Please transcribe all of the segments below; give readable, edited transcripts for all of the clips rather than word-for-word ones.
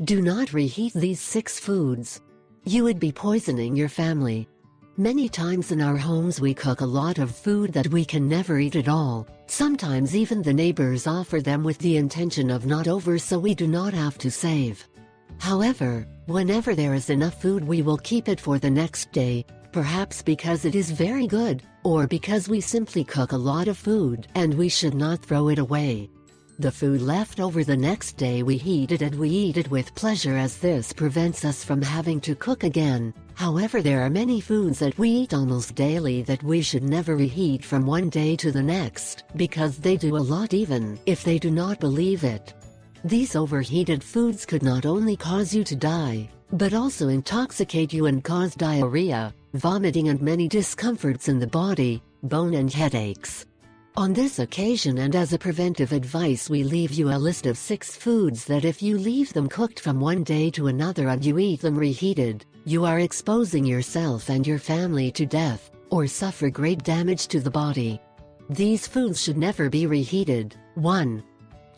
Do not reheat these 6 foods. You would be poisoning your family. Many times in our homes we cook a lot of food that we can never eat at all. Sometimes even the neighbors offer them with the intention of not over so we do not have to save. However, whenever there is enough food we will keep it for the next day, perhaps because it is very good, or because we simply cook a lot of food and we should not throw it away. The food left over the next day we heat it and we eat it with pleasure as this prevents us from having to cook again. However, there are many foods that we eat almost daily that we should never reheat from one day to the next, because they do a lot even if they do not believe it. These overheated foods could not only cause you to die, but also intoxicate you and cause diarrhea, vomiting and many discomforts in the body, bone and headaches. On this occasion and as a preventive advice we leave you a list of 6 foods that if you leave them cooked from one day to another and you eat them reheated, you are exposing yourself and your family to death, or suffer great damage to the body. These foods should never be reheated. 1.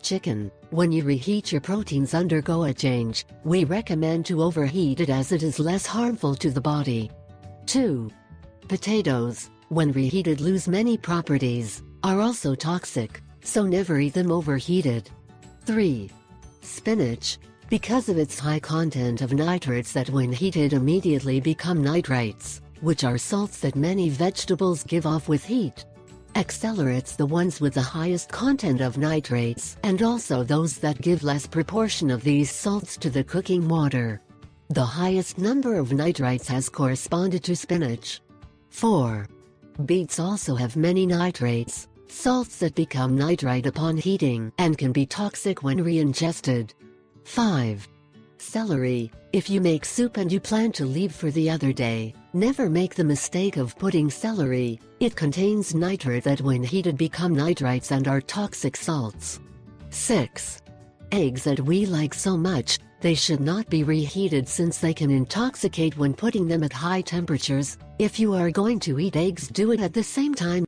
Chicken. When you reheat your proteins undergo a change, we recommend to overheat it as it is less harmful to the body. 2. Potatoes. When reheated lose many properties, are also toxic, so never eat them overheated. 3. Spinach. Because of its high content of nitrates that when heated immediately become nitrites, which are salts that many vegetables give off with heat. Accelerates the ones with the highest content of nitrates and also those that give less proportion of these salts to the cooking water. The highest number of nitrites has corresponded to spinach. 4. Beets also have many nitrates, salts that become nitrite upon heating and can be toxic when re-ingested. 5. Celery. If you make soup and you plan to leave for the other day, never make the mistake of putting celery. It contains nitrate that when heated become nitrites and are toxic salts. 6. Eggs that we like so much, they should not be reheated since they can intoxicate when putting them at high temperatures. If you are going to eat eggs, do it at the same time.